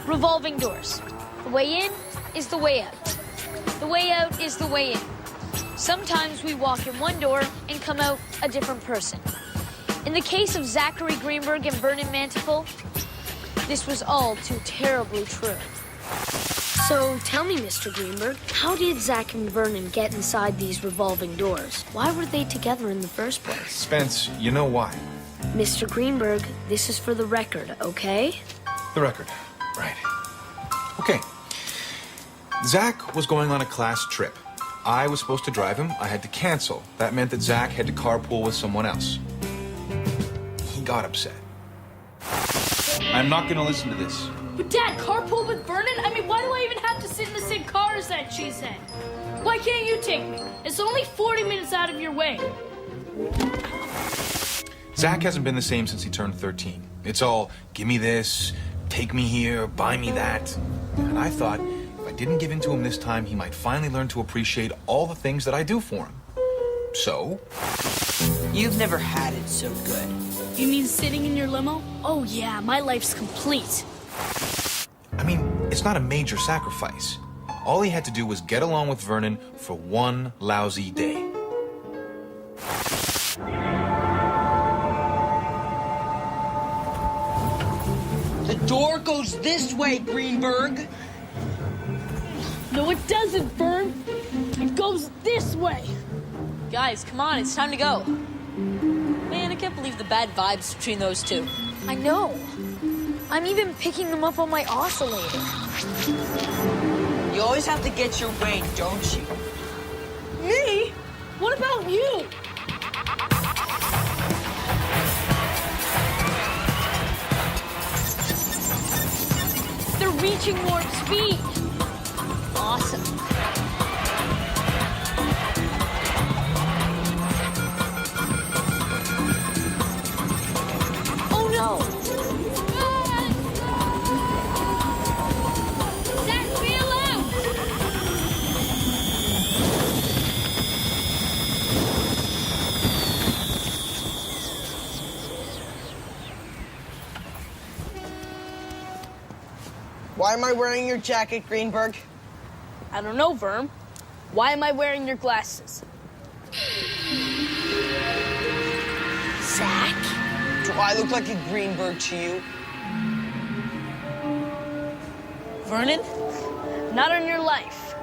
Revolving doors. The way in is the way out. The way out is the way in. Sometimes we walk in one door and come out a different person. In the case of Zachary Greenberg and Vernon Mantipole, this was all too terribly true. So tell me, Mr. Greenberg, how did Zach and Vernon get inside these revolving doors? Why were they together in the first place? Spence, you know why. Mr. Greenberg, this is for the record, okay? The record. Right. Okay. Zach was going on a class trip. I was supposed to drive him. I had to cancel. That meant that Zach had to carpool with someone else. He got upset. I'm not going to listen to this. But Dad, carpool with Vernon? I mean, why do I even have to sit in the same car as that cheesehead? Why can't you take me? It's only 40 minutes out of your way. Zach hasn't been the same since he turned 13. It's all, give me this, take me here, buy me that. And I thought, if I didn't give in to him this time, he might finally learn to appreciate all the things that I do for him. So? You've never had it so good. You mean sitting in your limo? Oh yeah, my life's complete. I mean, it's not a major sacrifice. All he had to do was get along with Vernon for one lousy day. The door goes this way, Greenberg. No, it doesn't, Vern. It goes this way. Guys, come on, it's time to go. Man, I can't believe the bad vibes between those two. I know. I'm even picking them up on my oscillator. You always have to get your way, don't you? Me? What about you? They're reaching warp speed. Awesome. Oh no! Zach, bail out! Why am I wearing your jacket, Greenberg? I don't know, Vern. Why am I wearing your glasses? Zach? Do I look like a Greenberg to you? Vernon? Not on your life.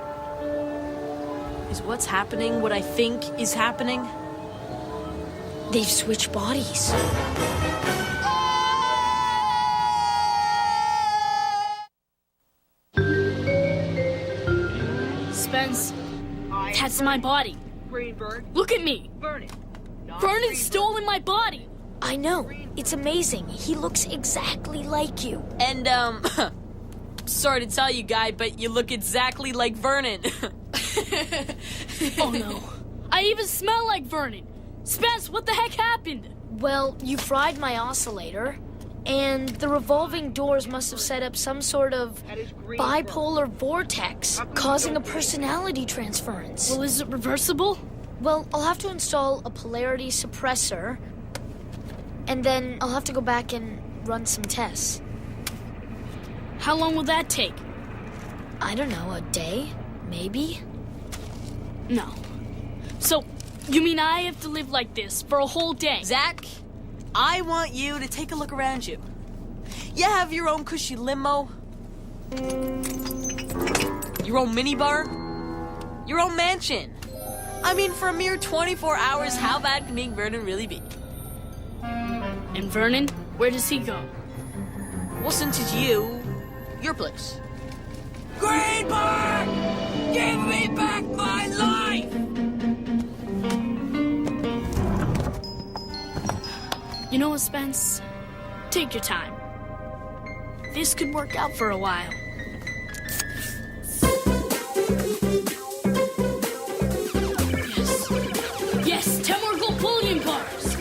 Is what's happening what I think is happening? They've switched bodies. Spence, that's my body. Greenberg. Look at me. Vernon. Vernon's stolen my body. I know. It's amazing. He looks exactly like you. And, sorry to tell you, guy, but you look exactly like Vernon. Oh no. I even smell like Vernon. Spence, what the heck happened? Well, you fried my oscillator, and the revolving doors must have set up some sort of bipolar vortex, causing a personality transference. Well, is it reversible? Well, I'll have to install a polarity suppressor, and then I'll have to go back and run some tests. How long will that take? I don't know, a day? Maybe? No. So, you mean I have to live like this for a whole day? Zach, I want you to take a look around you. You have your own cushy limo, your own minibar, your own mansion. I mean, for a mere 24 hours, how bad can being Vernon really be? And Vernon, where does he go? Well, since it's you, your place. Greenberg! Give me back my life! You know what, Spence? Take your time. This could work out for a while. Yes, 10 more gold bullion bars.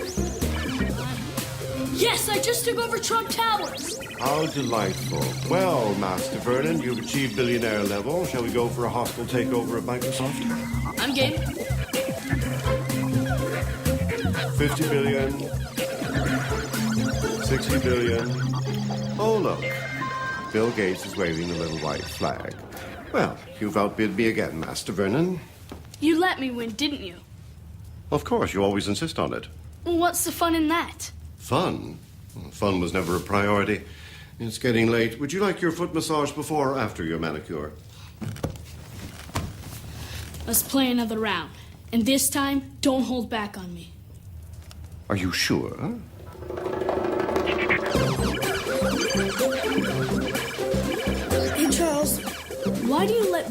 Yes, I just took over Trump Towers. How delightful. Well, Master Vernon, you've achieved billionaire level. Shall we go for a hostile takeover of Microsoft? I'm game. 50 billion. 60 billion. Oh, look. Bill Gates is waving the little white flag. Well, you've outbid me again, Master Vernon. You let me win, didn't you? Of course, you always insist on it. Well, what's the fun in that? Fun? Fun was never a priority. It's getting late. Would you like your foot massage before or after your manicure? Let's play another round. And this time, don't hold back on me. Are you sure? Hey, Charles, why do you let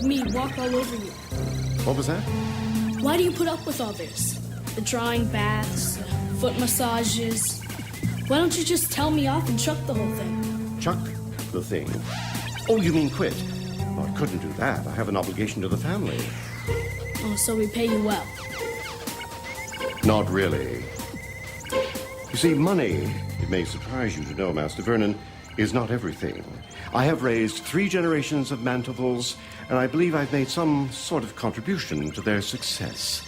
me walk all over you? What was that? Why do you put up with all this? The drawing baths, foot massages. Why don't you just tell me off and chuck the whole thing? Chuck the thing. Oh, you mean quit? Oh, I couldn't do that. I have an obligation to the family. Oh, so we pay you well. Not really. You see, money, it may surprise you to know, Master Vernon, is not everything. I have raised 3 generations of Mantevils, and I believe I've made some sort of contribution to their success.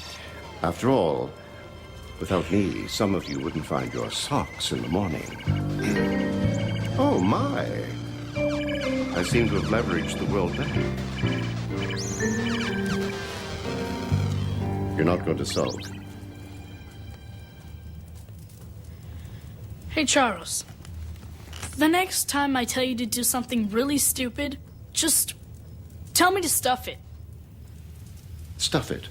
After all, without me, some of you wouldn't find your socks in the morning. Oh, my. I seem to have leveraged the World Bank. You're not going to sulk. Hey, Charles. The next time I tell you to do something really stupid, just tell me to stuff it. Stuff it.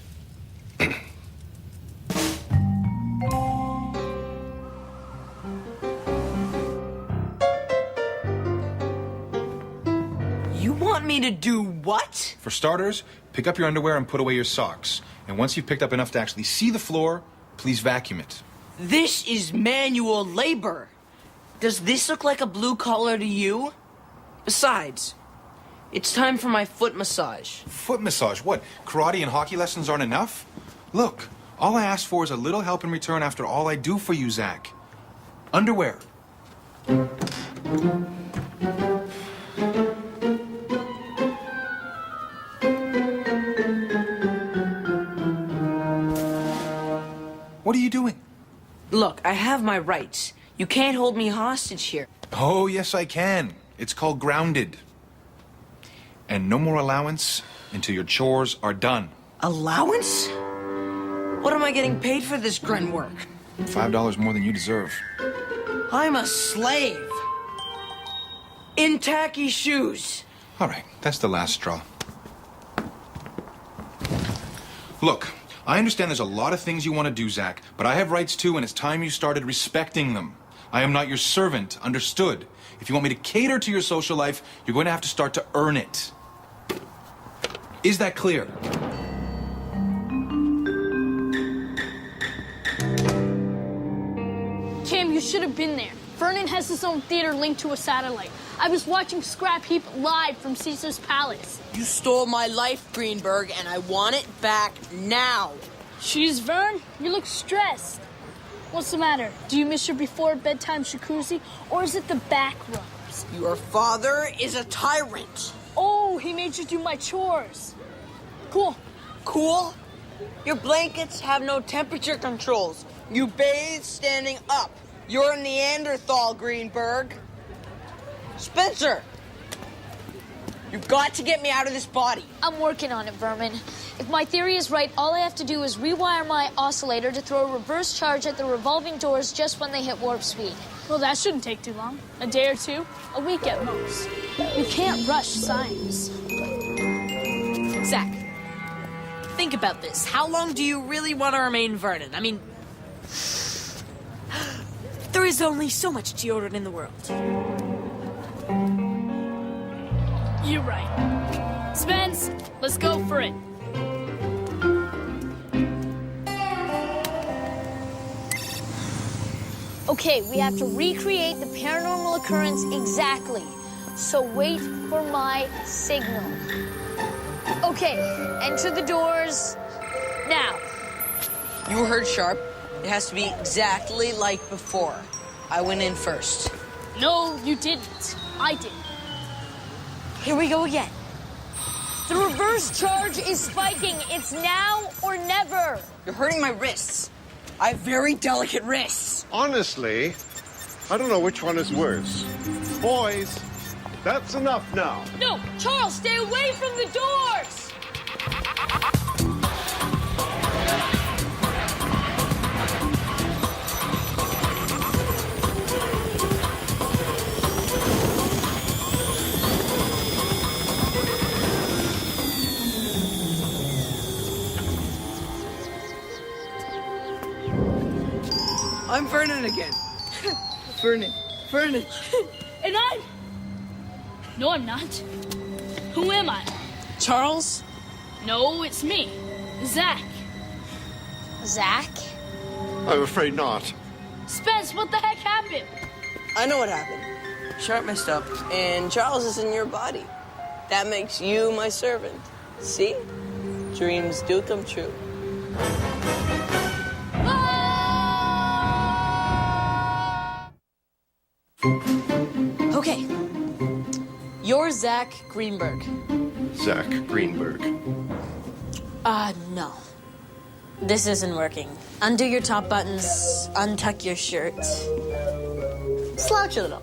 You want me to do what? For starters, pick up your underwear and put away your socks. And once you've picked up enough to actually see the floor, please vacuum it. This is manual labor. Does this look like a blue collar to you? Besides, it's time for my foot massage. Foot massage? What? Karate and hockey lessons aren't enough? Look, all I ask for is a little help in return after all I do for you, Zach. Underwear. What are you doing? Look, I have my rights. You can't hold me hostage here. Oh, yes, I can. It's called grounded. And no more allowance until your chores are done. Allowance? What am I getting paid for this grunt work? $5 more than you deserve. I'm a slave. In tacky shoes. All right, that's the last straw. Look, I understand there's a lot of things you want to do, Zach, but I have rights too, and it's time you started respecting them. I am not your servant, understood? If you want me to cater to your social life, you're going to have to start to earn it. Is that clear? Cam, you should have been there. Vernon has his own theater linked to a satellite. I was watching Scrap Heap live from Caesar's Palace. You stole my life, Greenberg, and I want it back now. Jeez, Vern, you look stressed. What's the matter? Do you miss your before-bedtime jacuzzi, or is it the back rubs? Your father is a tyrant. Oh, he made you do my chores. Cool. Cool? Your blankets have no temperature controls. You bathe standing up. You're a Neanderthal, Greenberg. Spencer! You've got to get me out of this body. I'm working on it, Vermin. If my theory is right, all I have to do is rewire my oscillator to throw a reverse charge at the revolving doors just when they hit warp speed. Well, that shouldn't take too long. A day or two, a week at most. You can't rush science. Zach, think about this. How long do you really want to remain Vernon? I mean, there is only so much deodorant in the world. You're right. Spence, let's go for it. Okay, we have to recreate the paranormal occurrence exactly. So wait for my signal. Okay, enter the doors now. You heard Sharp. It has to be exactly like before. I went in first. No, you didn't. I did. Here we go again. The reverse charge is spiking. It's now or never. You're hurting my wrists. I have very delicate wrists. Honestly, I don't know which one is worse. Boys, that's enough now. No, Charles, stay away from the doors! I'm Vernon again. Vernon. And I'm... No, I'm not. Who am I? Charles? No, it's me. Zach. Zach? I'm afraid not. Spence, what the heck happened? I know what happened. Sharp messed up, and Charles is in your body. That makes you my servant. See? Dreams do come true. Okay. You're Zach Greenberg. Zach Greenberg. No. This isn't working. Undo your top buttons, untuck your shirt. Slouch a little.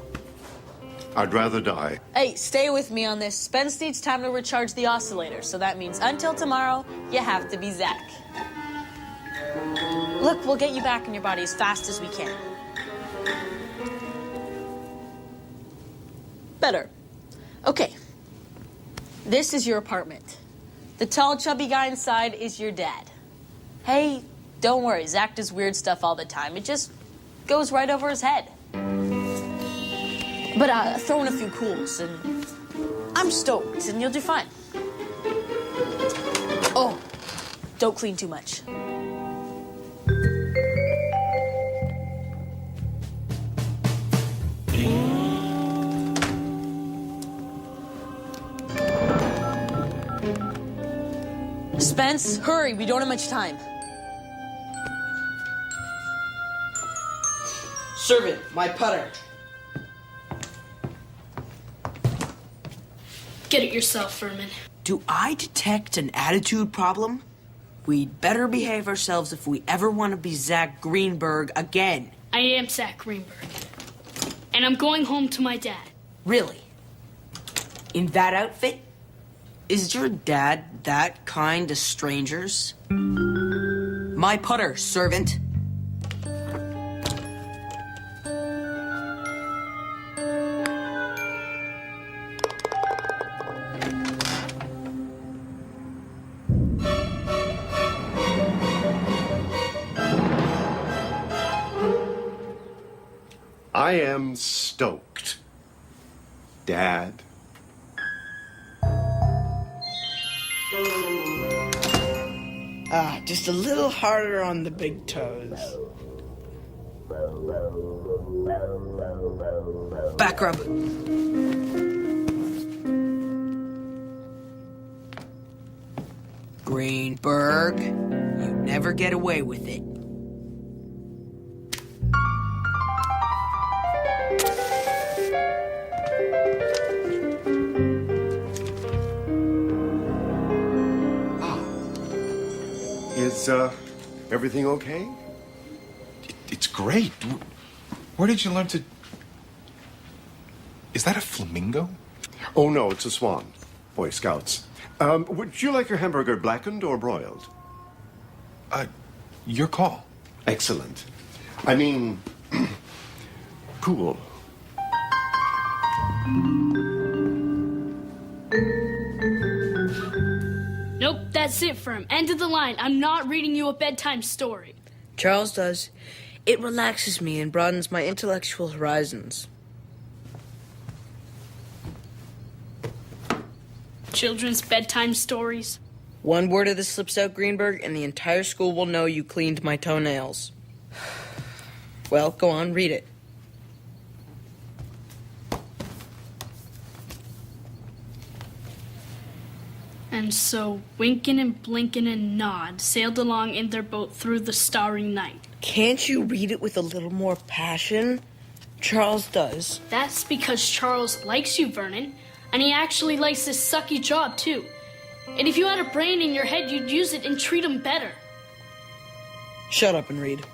I'd rather die. Hey, stay with me on this. Spence needs time to recharge the oscillator, so that means until tomorrow, you have to be Zach. Look, we'll get you back in your body as fast as we can. Better. Okay. This is your apartment. The tall, chubby guy inside is your dad. Hey, don't worry, Zach does weird stuff all the time. It just goes right over his head. But throw in a few cools, and I'm stoked, and you'll do fine. Oh, don't clean too much. Spence, hurry, we don't have much time. Servant, my putter. Get it yourself, Furman. Do I detect an attitude problem? We'd better behave ourselves if we ever want to be Zach Greenberg again. I am Zach Greenberg. And I'm going home to my dad. Really? In that outfit? Is your dad that kind to strangers? My putter, servant. I am stoked. Dad. Just a little harder on the big toes. Back rub. Greenberg, you never get away with it. Is, everything okay? It's great. Where did you learn to... Is that a flamingo? Oh, no, it's a swan. Boy Scouts. Would you like your hamburger blackened or broiled? Your call. Excellent. I mean, cool. Nope, that's it, Firm. End of the line. I'm not reading you a bedtime story. Charles does. It relaxes me and broadens my intellectual horizons. Children's bedtime stories. One word of this slips out, Greenberg, and the entire school will know you cleaned my toenails. Well, go on, read it. And so Wynken and Blynken and Nod sailed along in their boat through the starry night. Can't you read it with a little more passion? Charles does. That's because Charles likes you, Vernon. And he actually likes this sucky job, too. And if you had a brain in your head, you'd use it and treat him better. Shut up and read.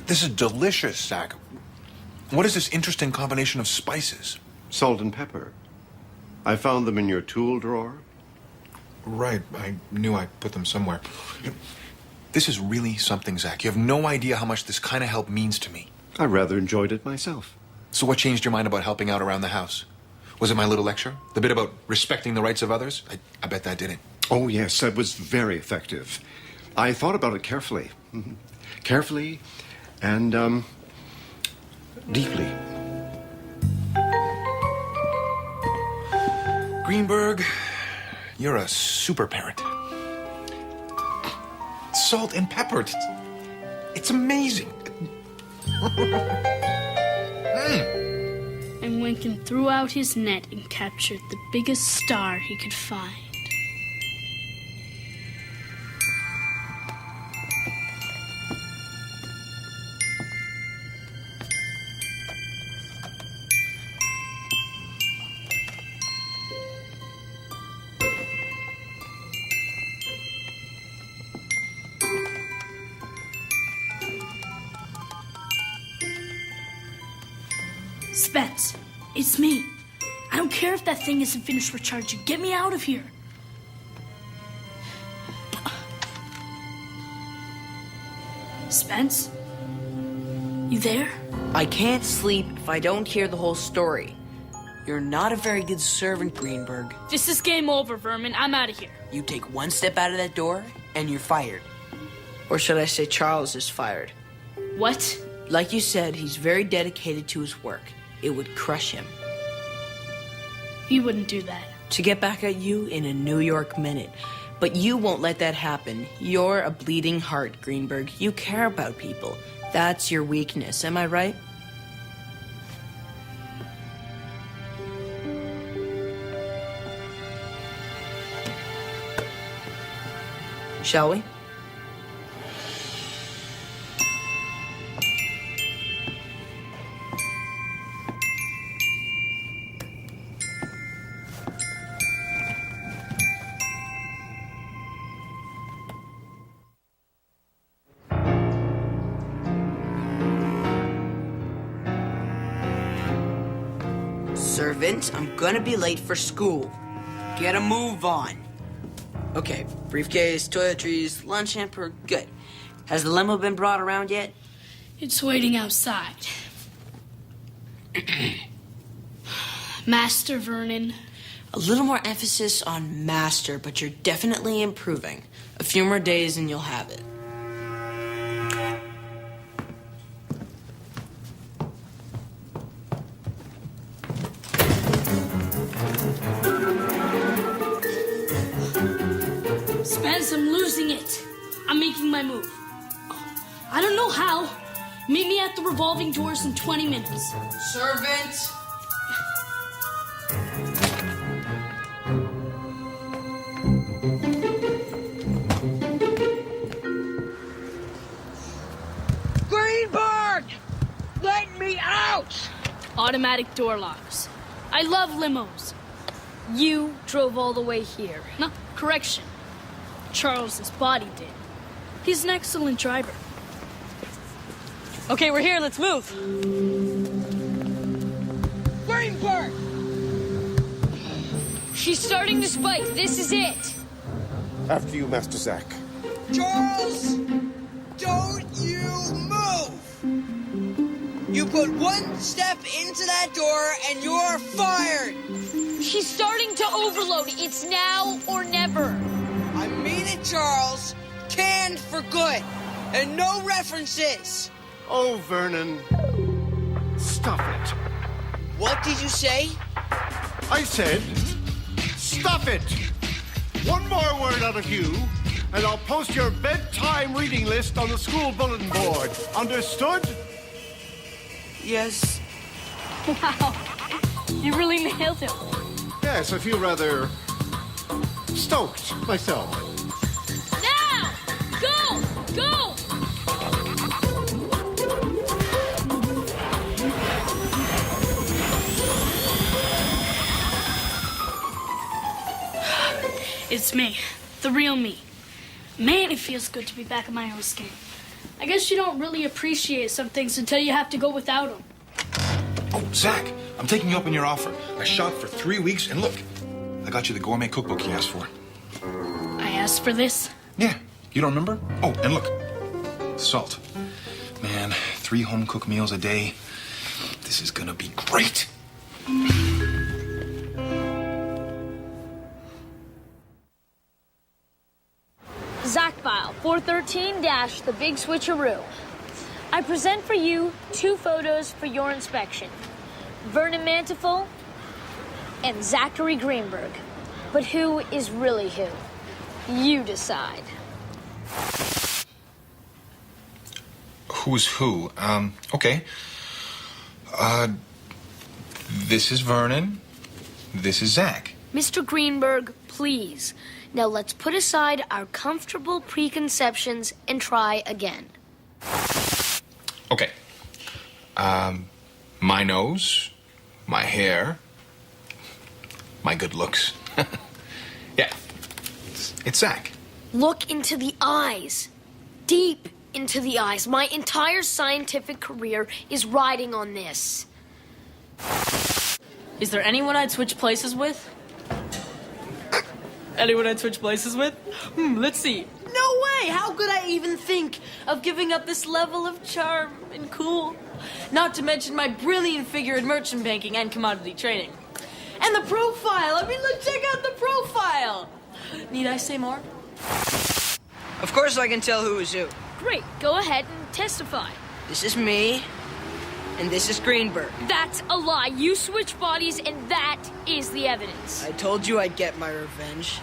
This is delicious, Zach. What is this interesting combination of spices? Salt and pepper. I found them in your tool drawer. Right, I knew I put them somewhere. This is really something, Zach. You have no idea how much this kind of help means to me. I rather enjoyed it myself. So what changed your mind about helping out around the house? Was it my little lecture? The bit about respecting the rights of others? I bet that did it. Oh, yes, that was very effective. I thought about it carefully. Carefully and, deeply. Greenberg, you're a super parent. Salt and pepper. It's amazing. And Lincoln threw out his net and captured the biggest star he could find. Spence, it's me. I don't care if that thing isn't finished recharging. Get me out of here. Spence? You there? I can't sleep if I don't hear the whole story. You're not a very good servant, Greenberg. This is game over, Vermin. I'm out of here. You take one step out of that door, and you're fired. Or should I say Charles is fired? What? Like you said, he's very dedicated to his work. It would crush him. He wouldn't do that. To get back at you in a New York minute. But you won't let that happen. You're a bleeding heart, Greenberg. You care about people. That's your weakness, am I right? Shall we? Servant, I'm gonna be late for school. Get a move on. Okay, briefcase, toiletries, lunch hamper, good. Has the limo been brought around yet? It's waiting outside. Master Vernon. A little more emphasis on master, but you're definitely improving. A few more days and you'll have it. Spence, I'm losing it. I'm making my move. I don't know how. Meet me at the revolving doors in 20 minutes. Servant! Greenberg! Let me out! Automatic door locks. I love limos. You drove all the way here. No, correction. Charles's body did. He's an excellent driver. Okay, we're here. Let's move. Greenberg! She's starting to spike. This is it. After you, Master Zack. Charles! Don't you move! You put one step into that door and you're fired! She's starting to overload. It's now or never. I mean it, Charles. Canned for good. And no references. Oh, Vernon. Stop it. What did you say? I said, stop it! One more word out of you, and I'll post your bedtime reading list on the school bulletin board. Understood? Yes. Wow. You really nailed him. Yes, I feel rather stoked myself. Now! Go! Go! It's me. The real me. Man, it feels good to be back in my own skin. I guess you don't really appreciate some things until you have to go without them. Oh, Zach, I'm taking you up on your offer. I shopped for 3 weeks, and look, I got you the gourmet cookbook you asked for. I asked for this. Yeah, you don't remember? Oh, and look, salt. Man, 3 home-cooked meals a day. This is gonna be great. Zach File 413- The Big Switcheroo. I present for you 2 photos for your inspection. Vernon Manteful and Zachary Greenberg. But who is really who? You decide. Who's who? Okay. This is Vernon. This is Zach. Mr. Greenberg, please. Now let's put aside our comfortable preconceptions and try again. Okay. My nose, my hair, my good looks. Yeah. It's Zach. Look into the eyes. Deep into the eyes. My entire scientific career is riding on this. Is there anyone I'd switch places with? Anyone I'd switch places with? Let's see. No way! How could I even think of giving up this level of charm and cool? Not to mention my brilliant figure in merchant banking and commodity trading. And the profile! I mean, look, check out the profile! Need I say more? Of course I can tell who is who. Great, go ahead and testify. This is me, and this is Greenberg. That's a lie. You switch bodies, and that is the evidence. I told you I'd get my revenge.